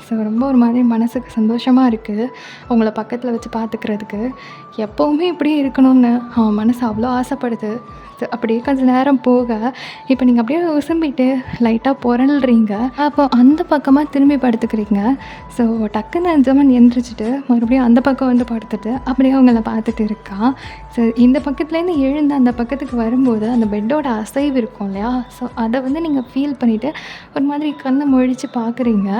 ஸோ ரொம்ப ஒரு மாதிரி மனசுக்கு சந்தோஷமாக இருக்குது அவங்கள பக்கத்தில் வச்சு பார்த்துக்கிறதுக்கு. எப்போவுமே இப்படியே இருக்கணும்னு அவன் மனசு அவ்வளோ ஆசைப்படுது. அப்படியே கொஞ்சம் நேரம் போக இப்போ நீங்கள் அப்படியே உசும்பிட்டு லைட்டாக புரள்றீங்க. அப்போ அந்த பக்கமாக திரும்பி படுத்துக்கிறீங்க. ஸோ டக்குன்னு ஜெமன் எந்திரிச்சிட்டு மறுபடியும் அந்த பக்கம் வந்து படுத்துட்டு அப்படியே அவங்கள பார்த்துட்டு இருக்கான். ஸோ இந்த பக்கத்துலேருந்து எழுந்து அந்த பக்கத்துக்கு வரும்போது அந்த பெட்டோட அசைவு இருக்கும் இல்லையா, ஸோ அதை வந்து நீங்கள் ஃபீல் பண்ணிவிட்டு ஒரு மாதிரி கண்ணை முழிச்சு பார்க்குறீங்க.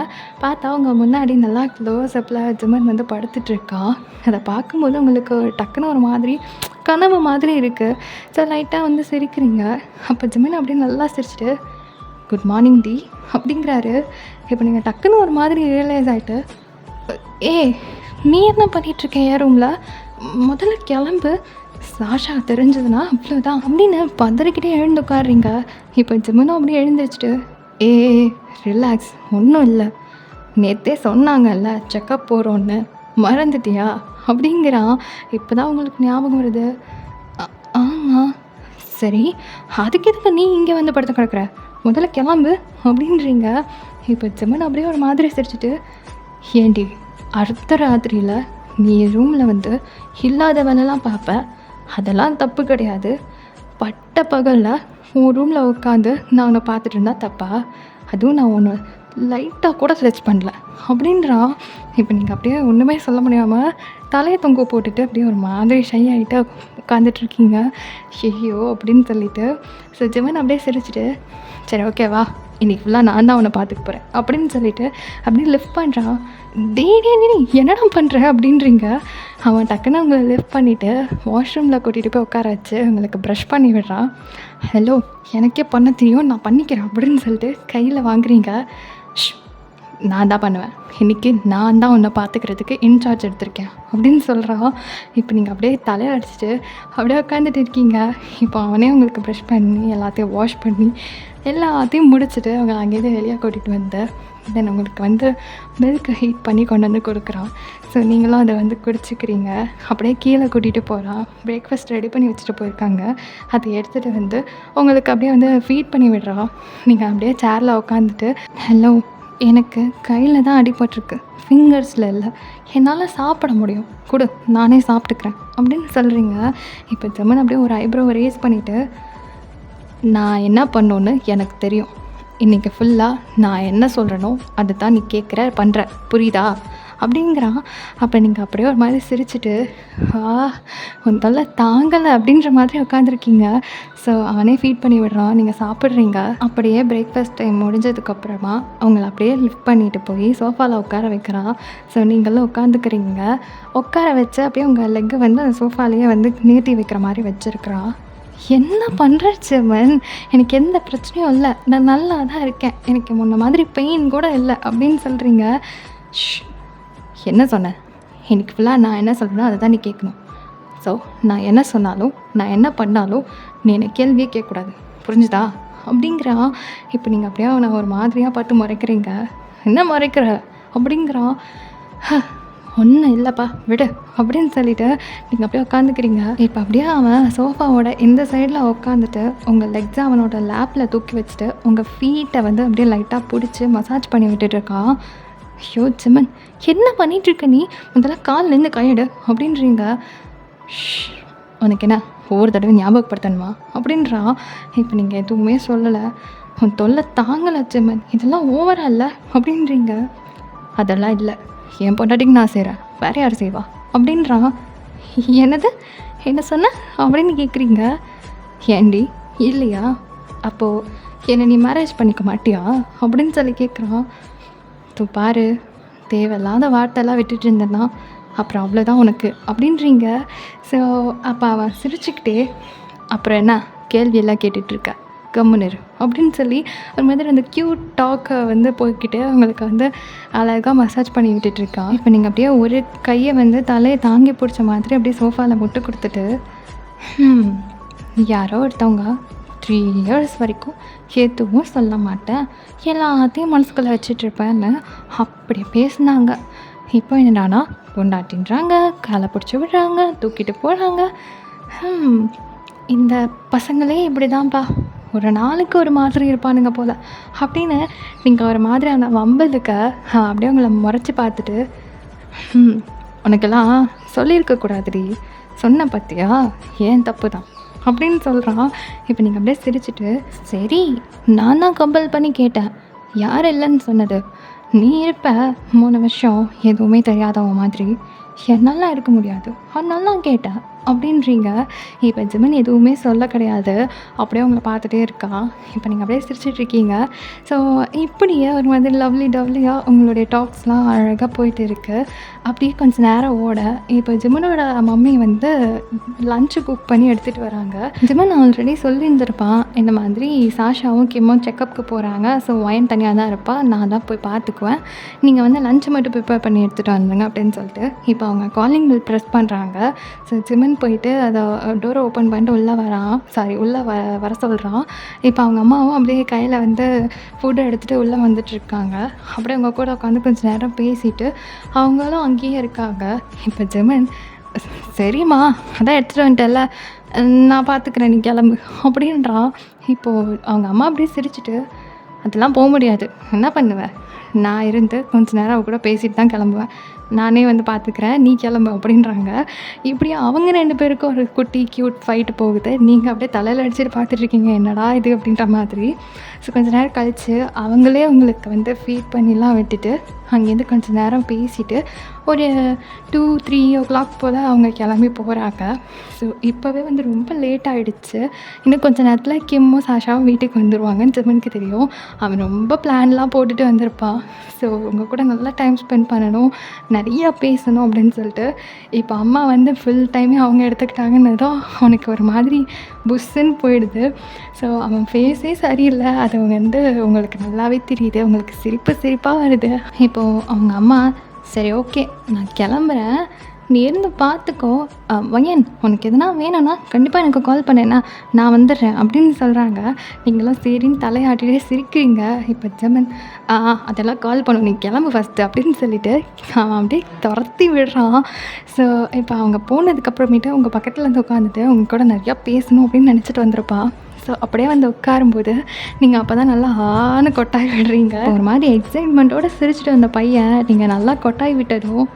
பார்த்தா அவங்க முன்னாடி நல்லா க்ளோஸ்அப்பில் ஜெமன் வந்து படுத்துட்ருக்கான். அதை பார்க்கும்போது உங்களுக்கு டக்குன்னு ஒரு மாதிரி கனவு மாதிரி இருக்குது. ஸோ லைட்டாக வந்து சிரிக்கிறீங்க. அப்போ ஜெமின் அப்படியே நல்லா சிரிச்சிட்டு குட் மார்னிங் டி அப்படிங்கிறாரு. இப்போ நீங்கள் டக்குன்னு ஒரு மாதிரி ரியலைஸ் ஆகிட்டு, நீ என்ன பண்ணிகிட்ருக்க என் ரூமில், முதல்ல கிளம்பு, சாஷா தெரிஞ்சதுன்னா அவ்வளோதான் அப்படின்னு பதறிக்கிட்டே எழுந்து உட்காடுறீங்க. இப்போ ஜெமினும் அப்படியே எழுந்திரிச்சிட்டு ரிலாக்ஸ், ஒன்றும் இல்லை, நேற்றே சொன்னாங்கல்ல செக்கப் போகிறோன்னு, மறந்துட்டியா அப்படிங்கிறான். இப்போ தான் உங்களுக்கு ஞாபகம் வருது. ஆமாம், சரி அதுக்கு எதுக்கு நீ இங்கே வந்து படுத்து கிடக்குற, முதல்ல கிளம்பு அப்படின்றீங்க. இப்போ ஜெமன் அப்படியே ஒரு மாதிரி சிரிச்சிட்டு, ஏண்டி அடுத்த ராத்திரியில் நீ ரூமில் வந்து இல்லாத வேலைலாம் பார்ப்ப, அதெல்லாம் தப்பு கிடையாது, பட்ட பகலில் உன் ரூமில் உட்காந்து நான் உன்னை பார்த்துட்டு இருந்தா தப்பா, அதுவும் நான் ஒன்று லைட்டாக கூட ஸ்ட்ரெச் பண்ணல அப்படின்றான். இப்போ நீங்கள் அப்படியே ஒன்றுமே சொல்ல முடியாமல் தலையை தொங்க போட்டுட்டு அப்படியே ஒரு மாதிரி ஷை ஆகிட்டு உட்காந்துட்ருக்கீங்க. ஐயோ அப்படின்னு சொல்லிட்டு. ஸோ ஜெமன் அப்படியே சிரிச்சிட்டு, சரி ஓகேவா, இன்றைக்கி ஃபுல்லாக நான் தான் அவனை பார்த்துக்க போகிறேன் அப்படின்னு சொல்லிட்டு அப்படியே லிஃப்ட் பண்ணுறான். டே என்னடா பண்ணுற அப்படின்றீங்க. அவன் டக்குன்னு அவங்களை லிஃப்ட் பண்ணிவிட்டு வாஷ்ரூமில் கூட்டிகிட்டு போய் உட்கார வச்சு அவங்களுக்கு ப்ரஷ் பண்ணி விடுறான். ஹலோ, எனக்கே பண்ண தெரியும், நான் பண்ணிக்கிறேன் அப்படின்னு சொல்லிட்டு கையில் வாங்குறீங்க. நான் தான் பண்ணுவேன், இன்றைக்கி நான் தான் உன்னை பார்த்துக்கிறதுக்கு இன்சார்ஜ் எடுத்திருக்கேன் அப்படின்னு சொல்கிறான். இப்போ நீங்கள் அப்படியே தலையை அடிச்சுட்டு அப்படியே உட்காந்துட்டு இருக்கீங்க. இப்போ அவனே உங்களுக்கு ப்ரஷ் பண்ணி எல்லாத்தையும் வாஷ் பண்ணி எல்லாத்தையும் முடிச்சுட்டு அவங்க அங்கேயிருந்து வெளியே கூட்டிகிட்டு வந்து தென் உங்களுக்கு வந்து மில்க் ஹீட் பண்ணி கொண்டு வந்து கொடுக்குறான். ஸோ நீங்களும் அதை வந்து குடிச்சிக்கிறீங்க. அப்படியே கீழே கூட்டிகிட்டு போகிறான். பிரேக்ஃபாஸ்ட் ரெடி பண்ணி வச்சுட்டு போயிருக்காங்க. அதை எடுத்துகிட்டு வந்து உங்களுக்கு அப்படியே வந்து ஃபீட் பண்ணி விடுறான். நீங்கள் அப்படியே சேரில் உட்காந்துட்டு, ஹலோ, எனக்கு கையில் தான் அடிபட்டிருக்கு, ஃபிங்கர்ஸில் இல்லை, என்னால் சாப்பிட முடியும், கொடு நானே சாப்பிட்டுக்கிறேன் அப்படின்னு சொல்கிறீங்க. இப்போ ஜெமன் அப்படியே ஒரு ஐப்ரோவை ரேஸ் பண்ணிவிட்டு, நான் என்ன பண்ணோன்னு எனக்கு தெரியும், இன்றைக்கி ஃபுல்லாக நான் என்ன சொல்கிறேனோ அதை தான் நீ கேட்குற பண்ணுற, புரியுதா அப்படிங்கிறான். அப்போ நீங்கள் அப்படியே ஒரு மாதிரி சிரிச்சிட்டு, உன் தொல்லை தாங்கலை அப்படின்ற மாதிரி உட்காந்துருக்கீங்க. ஸோ அவனே ஃபீட் பண்ணி விடுறான், நீங்கள் சாப்பிட்றீங்க. அப்படியே பிரேக்ஃபாஸ்ட் டைம் முடிஞ்சதுக்கப்புறமா அவங்கள அப்படியே லிஃப்ட் பண்ணிட்டு போய் சோஃபாவில் உட்கார வைக்கிறான். ஸோ நீங்களும் உட்காந்துக்கிறீங்க. உட்கார வச்சு அப்படியே உங்கள் லெக்கை வந்து அந்த சோஃபாலேயே வந்து நீட்டி வைக்கிற மாதிரி வச்சுருக்கிறான். என்ன பண்ணுற சிவன்? எனக்கு எந்த பிரச்சனையும் இல்லை, நான் நல்லா தான் இருக்கேன், எனக்கு முன்ன மாதிரி பெயின் கூட இல்லை அப்படின்னு சொல்கிறீங்க. என்ன சொன்னேன்? எனக்கு ஃபுல்லாக நான் என்ன சொல்கிறேனோ அதை தான் நீ கேட்கணும். ஸோ நான் என்ன சொன்னாலும் நான் என்ன பண்ணாலும் நீ என்னை கேள்வியே கேட்கக்கூடாது, புரிஞ்சுதா? அப்படிங்கிறான். இப்போ நீங்கள் அப்படியே அவனை ஒரு மாதிரியாக பார்த்து முறைக்கிறீங்க. என்ன முறைக்கிற அப்படிங்கிறான். ஒன்றும் இல்லைப்பா விடு அப்படின்னு சொல்லிவிட்டு நீங்கள் அப்படியே உட்காந்துக்கிறீங்க. இப்போ அப்படியே அவன் சோஃபாவோட இந்த சைடில் உட்காந்துட்டு உங்கள் லெக்ஸை அவனோட லேப்பில் தூக்கி வச்சுட்டு உங்கள் ஃபீட்டை வந்து அப்படியே லைட்டாக பிடிச்சி மசாஜ் பண்ணி விட்டுட்ருக்கான். ஐயோ ஜிமன், என்ன பண்ணிகிட்ருக்க நீ? முதல்ல கால்லேருந்து கையெடு அப்படின்றீங்க. உனக்கு என்ன ஒவ்வொரு தடவை ஞாபகப்படுத்தணுமா அப்படின்றான். இப்போ நீங்கள் எதுவுமே சொல்லலை, உன் தொல்லை தாங்கலை ஜிமன், இதெல்லாம் ஓவரா இல்லை அப்படின்றீங்க. அதெல்லாம் இல்லை, என் பொண்டாட்டிக்கு நான் செய்கிறேன், வேறு யார் செய்வா அப்படின்றான். என்னது, என்ன சொன்ன அப்படின்னு கேட்குறீங்க. ஏண்டி இல்லையா? அப்போது என்னை நீ மேரேஜ் பண்ணிக்க மாட்டியா அப்படின்னு சொல்லி கேட்குறான். தூ பாரு, தேவையில்லாத வார்த்தைலாம் விட்டுட்டு இருந்தேன்னா அப்புறம் அவ்வளோதான் உனக்கு அப்படின்றீங்க. ஸோ அப்போ அவன் சிரிச்சுக்கிட்டே அப்புறம் என்ன கேள்வியெல்லாம் கேட்டுட்ருக்க, கம்முனிரு அப்படின்னு சொல்லி ஒரு மாதிரி அந்த க்யூட் டாக்கை வந்து போய்கிட்டு அவங்களுக்கு வந்து அழகாக மசாஜ் பண்ணி விட்டுட்ருக்கான். இப்போ நீங்கள் அப்படியே ஒரு கையை வந்து தலையை தாங்கி பிடிச்ச மாதிரி அப்படியே சோஃபாவில் முட்டு கொடுத்துட்டு யாரோ ஒருத்தவங்க 3 years வரைக்கும் எதுவும் சொல்ல மாட்டேன், எல்லாத்தையும் மனசுக்குள்ளே வச்சிட்ருப்பேன்னு அப்படி பேசுனாங்க. இப்போ என்னடானா பொண்டாட்டின்றாங்க, காலை பிடிச்சி விடுறாங்க, தூக்கிட்டு போகிறாங்க. இந்த பசங்களே இப்படி தான்ப்பா, ஒரு நாளுக்கு ஒரு மாதிரி இருப்பானுங்க போல் அப்படின்னு நீங்கள் ஒரு மாதிரியான வம்பலுக்க அப்படியே உங்களை முறைச்சி பார்த்துட்டு உனக்கெல்லாம் சொல்லியிருக்கக்கூடாதுடி, சொன்ன பார்த்தியா, ஏன் தப்பு தான் அப்படின்னு சொல்கிறான். இப்போ நீங்கள் அப்படியே சிரிச்சிட்டு சரி நான் தான் கம்பல் பண்ணி கேட்டேன், யார் இல்லைன்னு சொன்னது? நீ இருப்ப 3 வருஷம் எதுவுமே தெரியாதவன் மாதிரி, என்னால் இருக்க முடியாது, அதனால நான் கேட்டேன் அப்படின்றீங்க. இப்போ ஜிமன் எதுவுமே சொல்ல கிடையாது, அப்படியே உங்களை பார்த்துட்டே இருக்கான். இப்போ நீங்கள் அப்படியே சிரிச்சிட்ருக்கீங்க. ஸோ இப்படியே ஒரு மாதிரி லவ்லியாக உங்களுடைய டாக்ஸ்லாம் அழகாக போயிட்டு இருக்குது. அப்படியே கொஞ்சம் நேரம் ஓட இப்போ ஜிமனோட மம்மி வந்து லஞ்சு குக் பண்ணி எடுத்துகிட்டு வராங்க. ஜிமன் ஆல்ரெடி சொல்லியிருந்திருப்பான், இந்த மாதிரி சாஷாவும் கிம்மும் செக்கப்புக்கு போகிறாங்க, ஸோ ஒயன் தனியாக தான் இருப்பாள், நான் தான் போய் பார்த்துக்குவேன், நீங்கள் வந்து லஞ்சு மட்டும் ப்ரிப்பேர் பண்ணி எடுத்துகிட்டு வந்துடுங்க அப்படின்னு சொல்லிட்டு இப்போ அவங்க காலிங் பில் ப்ரெஸ் பண்ணுறாங்க. ஸோ ஜிமன் போயிட்டு அதை டோரை ஓப்பன் பண்ணிட்டு உள்ளே உள்ளே வர சொல்கிறான். இப்போ அவங்க அம்மாவும் அப்படியே கையில் வந்து ஃபுட்டை எடுத்துகிட்டு உள்ளே வந்துட்டுருக்காங்க. அப்படியே அவங்க கூட உட்காந்து கொஞ்சம் நேரம் பேசிட்டு அவங்களும் அங்கேயே இருக்காங்க. இப்போ ஜிமன் சரிம்மா அதான் எடுத்துகிட்டு வந்துட்டேல்ல, நான் பார்த்துக்கிறேன், நீ கிளம்பு அப்படின்றான். இப்போது அவங்க அம்மா அப்படியே சிரிச்சுட்டு அதெல்லாம் போக முடியாது, என்ன பண்ணுவேன், நான் இருந்து கொஞ்சம் நேரம் அவ கூட பேசிட்டு தான் கிளம்புவேன், நானே வந்து பார்த்துக்கிறேன், நீ கிளம்பு அப்படின்றாங்க. இப்படி அவங்க 2 பேருக்கும் ஒரு குட்டி க்யூட் ஃபைட்டு போகுது. நீங்கள் அப்படியே தலையில் அடிச்சுட்டு பார்த்துட்ருக்கீங்க, என்னடா இது அப்படின்ற மாதிரி. ஸோ கொஞ்சம் நேரம் கழித்து அவங்களே உங்களுக்கு வந்து ஃபீட் பண்ணிலாம் விட்டுட்டு அங்கேருந்து கொஞ்சம் நேரம் பேசிவிட்டு ஒரு 2-3 o'clock போல் அவங்க கிளம்பி போகிறாங்க. ஸோ இப்போவே வந்து ரொம்ப லேட் ஆகிடுச்சு, இன்னும் கொஞ்சம் நேரத்தில் கிம்மும் சாஷாவும் வீட்டுக்கு வந்துடுவாங்கன்னு ஜிமனுக்கு தெரியும். அவன் ரொம்ப பிளான்லாம் போட்டுட்டு வந்திருப்பான். ஸோ உங்கள் கூட நல்லா டைம் ஸ்பெண்ட் பண்ணணும், நிறையா பேசணும் அப்படின்னு சொல்லிட்டு இப்போ அம்மா வந்து ஃபுல் டைமே அவங்க எடுத்துக்கிட்டாங்கன்னதும் அவனுக்கு ஒரு மாதிரி புஷ்ஷுன்னு போயிடுது. ஸோ அவன் ஃபேஸே சரியில்லை, அது வந்து உங்களுக்கு நல்லாவே தெரியுது, உங்களுக்கு சிரிப்பாக வருது. இப்போது அவங்க அம்மா சரி ஓகே நான் கிளம்புறேன், நீ இருந்து பார்த்துக்கோ, வயன் உனக்கு எதுனா வேணும்னா கண்டிப்பாக எனக்கு கால் பண்ணேன்னா நான் வந்துடுறேன் அப்படின்னு சொல்கிறாங்க. நீங்களும் சரின்னு தலையாட்டிகிட்டே சிரிக்கிறீங்க. இப்போ ஜெமன் அதெல்லாம் கால் பண்ணும், நீ கிளம்பு ஃபஸ்ட்டு அப்படின்னு சொல்லிட்டு அவன் அப்படியே துரத்தி விடுறான். ஸோ இப்போ அவங்க போனதுக்கப்புறமேட்டு உங்கள் பக்கத்தில் வந்து உட்காந்துட்டு அவங்க கூட நிறையா பேசணும் அப்படின்னு நினச்சிட்டு வந்திருப்பான். ஸோ அப்படியே வந்து உட்காரும்போது நீங்கள் அப்போ தான் நல்லா ஆன்னு கொட்டாய் விடுறீங்க. ஒரு மாதிரி எக்ஸைட்மெண்ட்டோடு சிரிச்சுட்டு வந்த பையன் நீங்கள் நல்லா கொட்டாய் விட்டதும்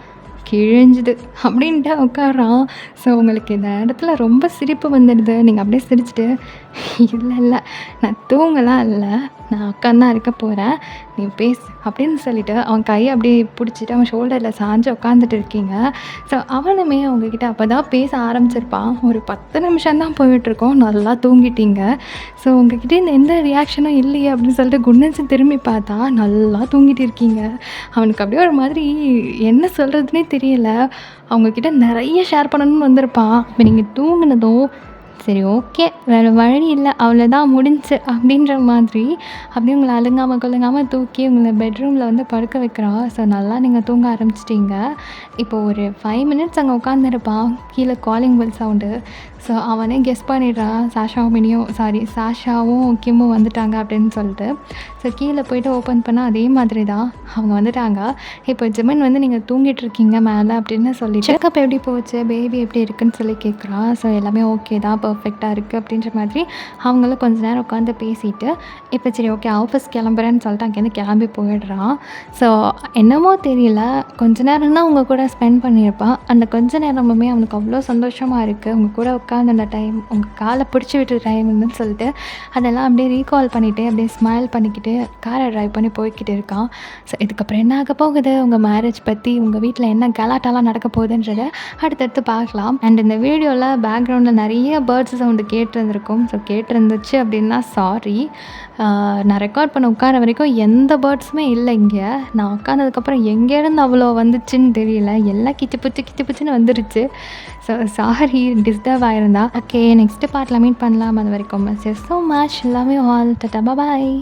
கிழிஞ்சுது அப்படின்ட்டு உட்காடுறான். ஸோ உங்களுக்கு இந்த இடத்துல ரொம்ப சிரிப்பு வந்துடுது. நீங்கள் அப்படியே சிரிச்சுட்டு இல்லை நான் தூங்கலாம் இல்லை, நான் உட்காந்தான் இருக்க போகிறேன், நீ பேசு அப்படின்னு சொல்லிவிட்டு அவன் கையை அப்படியே பிடிச்சிட்டு அவன் ஷோல்டரில் சாஞ்சு உட்காந்துட்டு இருக்கீங்க. ஸோ அவனுமே அவங்கக்கிட்ட அப்போ தான் பேச ஆரம்பிச்சிருப்பான். ஒரு 10 நிமிஷம் தான் போயிட்டுருக்கோம், நல்லா தூங்கிட்டீங்க. ஸோ உங்ககிட்ட இந்த எந்த ரியாக்ஷனும் இல்லையே அப்படின்னு சொல்லிட்டு குண்டன்ஸு திரும்பி பார்த்தா நல்லா தூங்கிட்டு இருக்கீங்க. அவனுக்கு அப்படியே ஒரு மாதிரி என்ன சொல்கிறதுனே தெரியல. அவங்கக்கிட்ட நிறைய ஷேர் பண்ணணும்னு வந்திருப்பான். இப்போ நீங்கள் தூங்கினதும் சரி ஓகே. வேறு வழி இல்ல. அவ்வளோதான் முடிஞ்சுச்சு அப்படின்ற மாதிரி அப்படியே உங்கள அலுங்காம கொள்ளுங்காம தூக்கி உங்கள பெட்ரூமில வந்து படுக்க வைக்கிறா. ஸோ நல்லா நீங்க தூங்க ஆரம்பிச்சுட்டீங்க. இப்போ ஒரு 5 மினிட்ஸ் அங்க உட்காந்துருப்பான். கீழ காலிங் பெல் சவுண்டு. ஸோ அவனே கெஸ் பண்ணிடுறான். சாஷாவும் கிம்மும் வந்துட்டாங்க அப்படின்னு சொல்லிட்டு. ஸோ கீழ போயிட்டு ஓப்பன் பண்ணா அதே மாதிரி தான். அவங்க வந்துட்டாங்க. இப்போ ஜிமின் வந்து நீங்க தூங்கிட்டுருக்கீங்க மேல அப்படின்னு சொல்லிட்டு, செக்கப் எப்படி போச்சு? பேபி எப்படி இருக்குன்னு சொல்லி கேட்குறா. ஸோ எல்லாமே ஓகே தான். பெர்ஃபெக்ட்டா இருக்கு அப்படின்ற மாதிரி அவங்களும் கொஞ்ச நேரம் உட்காந்து பேசிட்டு, இப்போ சரி ஓகே ஆஃபீஸ் கிளம்புறேன்னு சொல்லிட்டு அங்கேருந்து கிளம்பி போயிடுறான். ஸோ என்னமோ தெரியல, கொஞ்ச நேரம் தான் உங்க கூட ஸ்பெண்ட் பண்ணியிருப்பான். அந்த கொஞ்ச நேரமுமே அவனுக்கு அவ்வளோ சந்தோஷமா இருக்கு. உங்க கூட உட்காந்து அந்த டைம், உங்க கால பிடிச்சி விட்ட டைம்ன்னு சொல்லிட்டு, அதெல்லாம் அப்படியே ரீகால் பண்ணிட்டு, அப்படியே ஸ்மைல் பண்ணிக்கிட்டு காரை டிரைவ் பண்ணி போய்க்கிட்டு இருக்கான். ஸோ இதுக்கப்புறம் என்ன ஆக போகுது? உங்க மேரேஜ் பத்தி, உங்க வீட்ல என்ன கலாட்டாலாம் நடக்க போகுதுன்றத அடுத்தடுத்து பார்க்கலாம். அண்ட் இந்த வீடியோல பேக்ரவுண்டில் நிறைய பேர்ட்ஸ் சவுண்டு கேட்டிருந்திருக்கும். ஸோ கேட்டிருந்துச்சு அப்படின்னா சாரி. நான் ரெக்கார்ட் பண்ண உட்கார வரைக்கும் எந்த பேர்ட்ஸுமே இல்லை இங்கே. நான் உட்காந்ததுக்கப்புறம் எங்கேருந்து அவ்வளோ வந்துச்சுன்னு தெரியல. எல்லாம் கிச்சு புச்சுன்னு வந்துருச்சு. ஸோ சாரி டிஸ்டர்ப் ஆயிருந்தா. ஓகே நெக்ஸ்ட்டு பார்ட்டில் மீட் பண்ணலாம். அது வரைக்கும் miss you so much. Love you all. Tata bye.